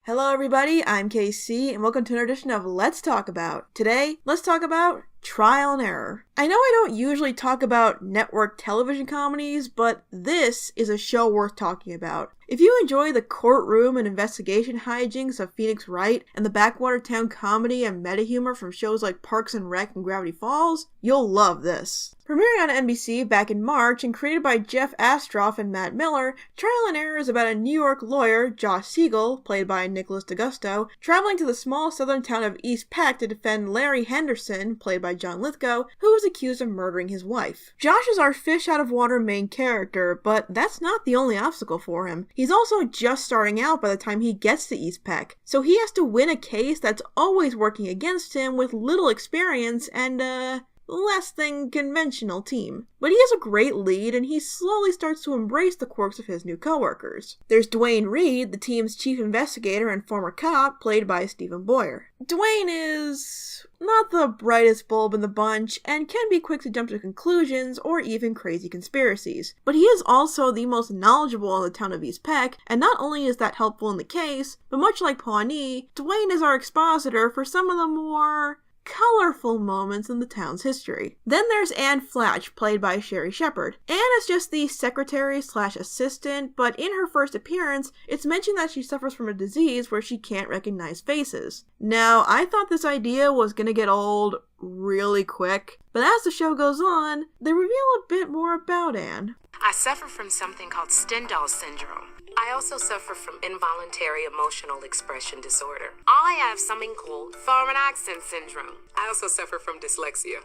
Hello everybody, I'm KC, and welcome to another edition of Let's Talk About. Today, let's talk about Trial and Error. I know I don't usually talk about network television comedies, but this is a show worth talking about. If you enjoy the courtroom and investigation hijinks of Phoenix Wright and the backwater town comedy and meta humor from shows like Parks and Rec and Gravity Falls, you'll love this. Premiering on NBC back in March and created by Jeff Astrof and Matt Miller, Trial and Error is about a New York lawyer, Josh Siegel, played by Nicholas D'Agosto, traveling to the small southern town of East Peck to defend Larry Henderson, played by John Lithgow, who was accused of murdering his wife. Josh is our fish-out-of-water main character, but that's not the only obstacle for him. He's also just starting out by the time he gets to East Peck, so he has to win a case that's always working against him with little experience and, less than conventional team. But he has a great lead, and he slowly starts to embrace the quirks of his new coworkers. There's Dwayne Reed, the team's chief investigator and former cop, played by Stephen Boyer. Dwayne is not the brightest bulb in the bunch, and can be quick to jump to conclusions or even crazy conspiracies. But he is also the most knowledgeable in the town of East Peck, and not only is that helpful in the case, but much like Pawnee, Dwayne is our expositor for some of the more colorful moments in the town's history. Then there's Anne Flatch, played by Sherry Shepard. Anne is just the secretary/assistant, but in her first appearance, it's mentioned that she suffers from a disease where she can't recognize faces. Now, I thought this idea was gonna get old really quick, but as the show goes on, they reveal a bit more about Anne. I suffer from something called Stendhal syndrome. I also suffer from involuntary emotional expression disorder. I have something called foreign accent syndrome. I also suffer from dyslexia.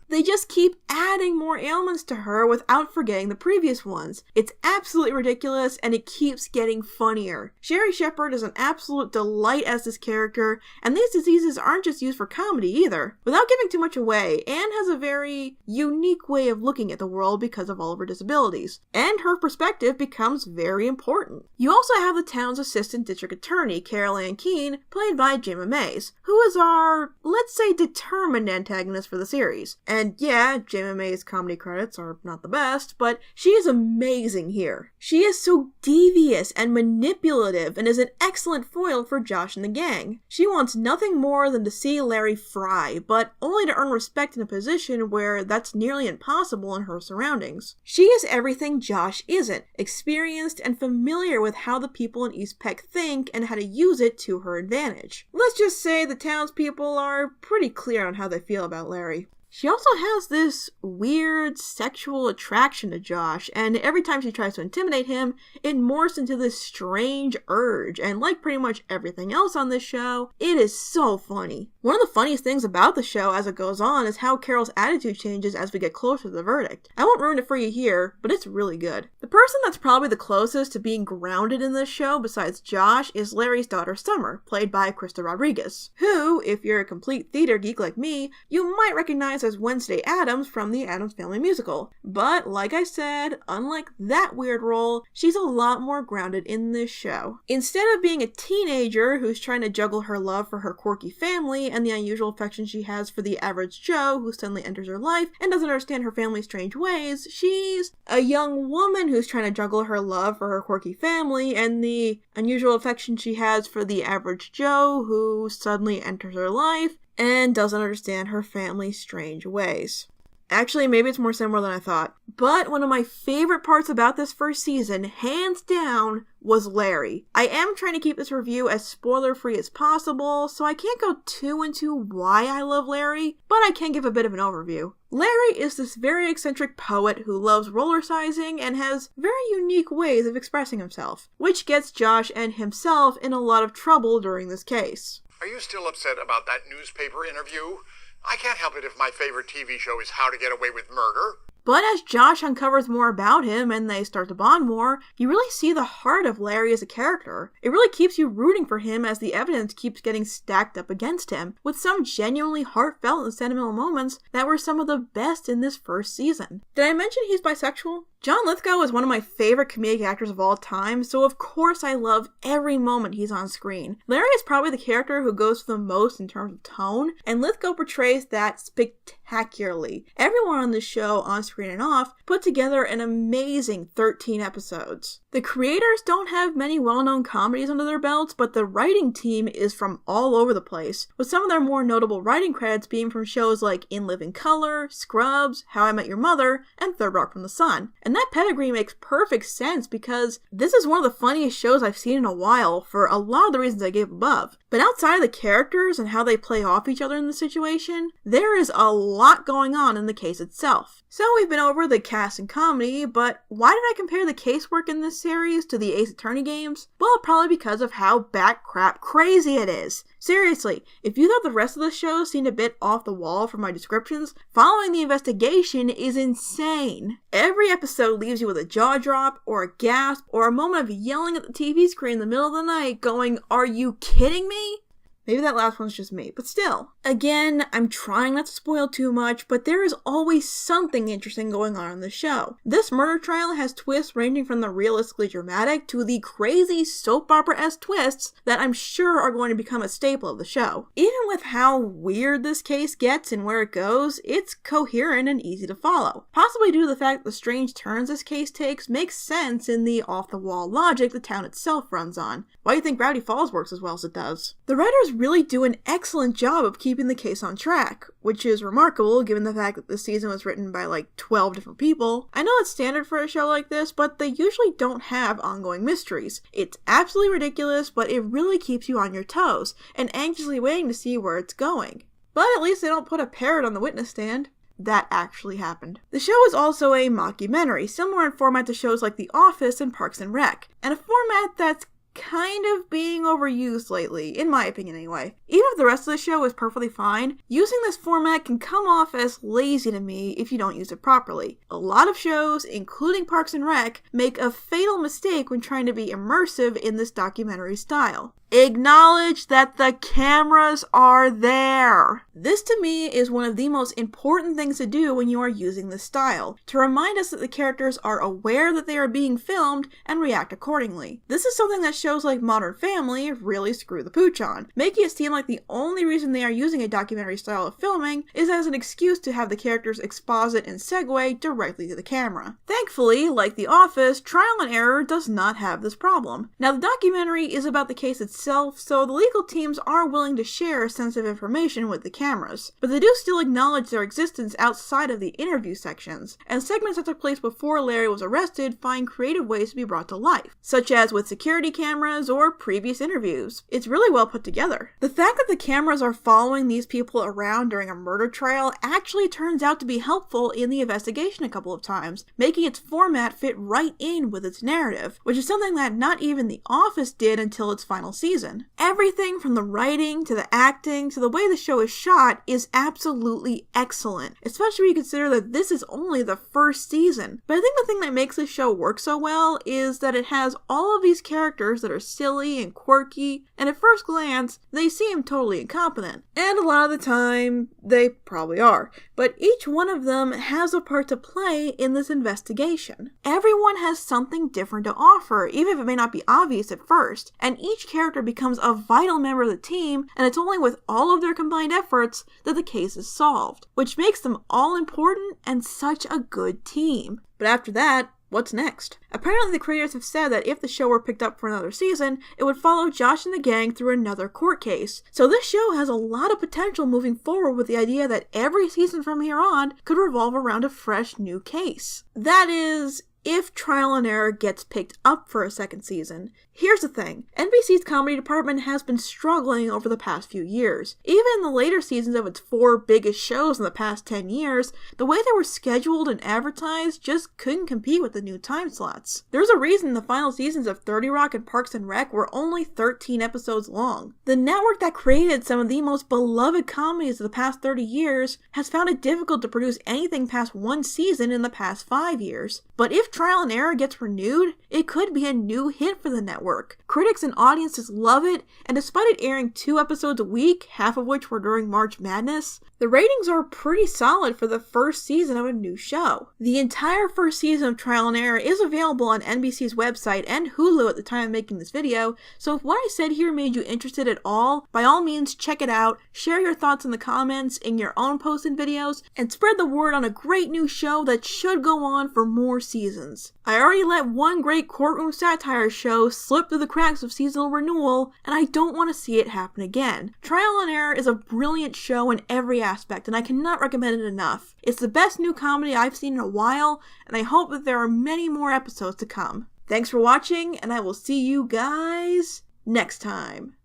They just keep adding more ailments to her without forgetting the previous ones. It's absolutely ridiculous, and it keeps getting funnier. Sherry Shepard is an absolute delight as this character, and these diseases aren't just used for comedy either. Without giving too much away, Anne has a very unique way of looking at the world because of all of her disabilities, and her perspective becomes very important. You also have the town's assistant district attorney, Carol Ann Keene, played by Jayma Mays, who is our, let's say, determined antagonist for the series. And yeah, Jayma Mays' comedy credits are not the best, but she is amazing here. She is so devious and manipulative and is an excellent foil for Josh and the gang. She wants nothing more than to see Larry fry, but only to earn respect in a position where that's nearly impossible in her surroundings. She is everything Josh isn't, experienced and familiar with how the people in East Peck think and how to use it to her advantage. Let's just say the townspeople are pretty clear on how they feel about Larry. She also has this weird sexual attraction to Josh, and every time she tries to intimidate him, it morphs into this strange urge, and like pretty much everything else on this show, it is so funny. One of the funniest things about the show as it goes on is how Carol's attitude changes as we get closer to the verdict. I won't ruin it for you here, but it's really good. The person that's probably the closest to being grounded in this show besides Josh is Larry's daughter Summer, played by Krista Rodriguez, who, if you're a complete theater geek like me, you might recognize as Wednesday Addams from the Addams Family musical. But, like I said, unlike that weird role, she's a lot more grounded in this show. Instead of being a teenager who's trying to juggle her love for her quirky family and the unusual affection she has for the average Joe who suddenly enters her life and doesn't understand her family's strange ways, she's a young woman who's trying to juggle her love for her quirky family and the unusual affection she has for the average Joe who suddenly enters her life and doesn't understand her family's strange ways. Actually, maybe it's more similar than I thought. But one of my favorite parts about this first season, hands down, was Larry. I am trying to keep this review as spoiler-free as possible, so I can't go too into why I love Larry, but I can give a bit of an overview. Larry is this very eccentric poet who loves roller-sizing and has very unique ways of expressing himself, which gets Josh and himself in a lot of trouble during this case. Are you still upset about that newspaper interview? I can't help it if my favorite TV show is How to Get Away with Murder. But as Josh uncovers more about him and they start to bond more, you really see the heart of Larry as a character. It really keeps you rooting for him as the evidence keeps getting stacked up against him, with some genuinely heartfelt and sentimental moments that were some of the best in this first season. Did I mention he's bisexual? John Lithgow is one of my favorite comedic actors of all time, so of course I love every moment he's on screen. Larry is probably the character who goes for the most in terms of tone, and Lithgow portrays that spectacularly. Everyone on this show, on screen and off, put together an amazing 13 episodes. The creators don't have many well-known comedies under their belts, but the writing team is from all over the place, with some of their more notable writing credits being from shows like In Living Color, Scrubs, How I Met Your Mother, and Third Rock from the Sun. And that pedigree makes perfect sense because this is one of the funniest shows I've seen in a while for a lot of the reasons I gave above. But outside of the characters and how they play off each other in the situation, there is a lot going on in the case itself. So we've been over the cast and comedy, but why did I compare the casework in this series to the Ace Attorney games? Well, probably because of how bat-crap crazy it is. Seriously, if you thought the rest of the show seemed a bit off the wall from my descriptions, following the investigation is insane. Every episode leaves you with a jaw drop, or a gasp, or a moment of yelling at the TV screen in the middle of the night going, "Are you kidding me?" Maybe that last one's just me, but still. Again, I'm trying not to spoil too much, but there is always something interesting going on in the show. This murder trial has twists ranging from the realistically dramatic to the crazy soap opera-esque twists that I'm sure are going to become a staple of the show. Even with how weird this case gets and where it goes, it's coherent and easy to follow. Possibly due to the fact that the strange turns this case takes makes sense in the off-the-wall logic the town itself runs on. Why do you think Gravity Falls works as well as it does? The writers really do an excellent job of keeping the case on track, which is remarkable given the fact that this season was written by like 12 different people. I know it's standard for a show like this, but they usually don't have ongoing mysteries. It's absolutely ridiculous, but it really keeps you on your toes and anxiously waiting to see where it's going. But at least they don't put a parrot on the witness stand. That actually happened. The show is also a mockumentary, similar in format to shows like The Office and Parks and Rec, and a format that's kind of being overused lately, in my opinion anyway. Even if the rest of the show is perfectly fine, using this format can come off as lazy to me if you don't use it properly. A lot of shows, including Parks and Rec, make a fatal mistake when trying to be immersive in this documentary style. Acknowledge that the cameras are there. This to me is one of the most important things to do when you are using this style, to remind us that the characters are aware that they are being filmed and react accordingly. This is something that shows like Modern Family really screw the pooch on, making it seem like the only reason they are using a documentary style of filming is as an excuse to have the characters exposit and segue directly to the camera. Thankfully, like The Office, Trial and Error does not have this problem. Now the documentary is about the case itself, so the legal teams are willing to share sensitive information with the cameras, but they do still acknowledge their existence outside of the interview sections, and segments that took place before Larry was arrested find creative ways to be brought to life, such as with security cameras or previous interviews. It's really well put together. The fact that the cameras are following these people around during a murder trial actually turns out to be helpful in the investigation a couple of times, making its format fit right in with its narrative, which is something that not even The Office did until its final season. Everything from the writing to the acting to the way the show is shot is absolutely excellent, especially when you consider that this is only the first season. But I think the thing that makes this show work so well is that it has all of these characters that are silly and quirky, and at first glance, they seem totally incompetent. And a lot of the time, they probably are. But each one of them has a part to play in this investigation. Everyone has something different to offer, even if it may not be obvious at first, and each character becomes a vital member of the team, and it's only with all of their combined efforts that the case is solved, which makes them all important and such a good team. But after that, what's next? Apparently the creators have said that if the show were picked up for another season, it would follow Josh and the gang through another court case. So this show has a lot of potential moving forward with the idea that every season from here on could revolve around a fresh new case. That is, if Trial and Error gets picked up for a second season. Here's the thing, NBC's comedy department has been struggling over the past few years. Even in the later seasons of its 4 biggest shows in the past 10 years, the way they were scheduled and advertised just couldn't compete with the new time slots. There's a reason the final seasons of 30 Rock and Parks and Rec were only 13 episodes long. The network that created some of the most beloved comedies of the past 30 years has found it difficult to produce anything past 1 season in the past 5 years. But if Trial and Error gets renewed, it could be a new hit for the network. Critics and audiences love it, and despite it airing 2 episodes a week, half of which were during March Madness, the ratings are pretty solid for the first season of a new show. The entire first season of Trial and Error is available on NBC's website and Hulu at the time of making this video, so if what I said here made you interested at all, by all means check it out, share your thoughts in the comments, in your own posts and videos, and spread the word on a great new show that should go on for more seasons. I already let one great courtroom satire show slip through the cracks of seasonal renewal, and I don't want to see it happen again. Trial and Error is a brilliant show in every aspect, and I cannot recommend it enough. It's the best new comedy I've seen in a while, and I hope that there are many more episodes to come. Thanks for watching, and I will see you guys next time.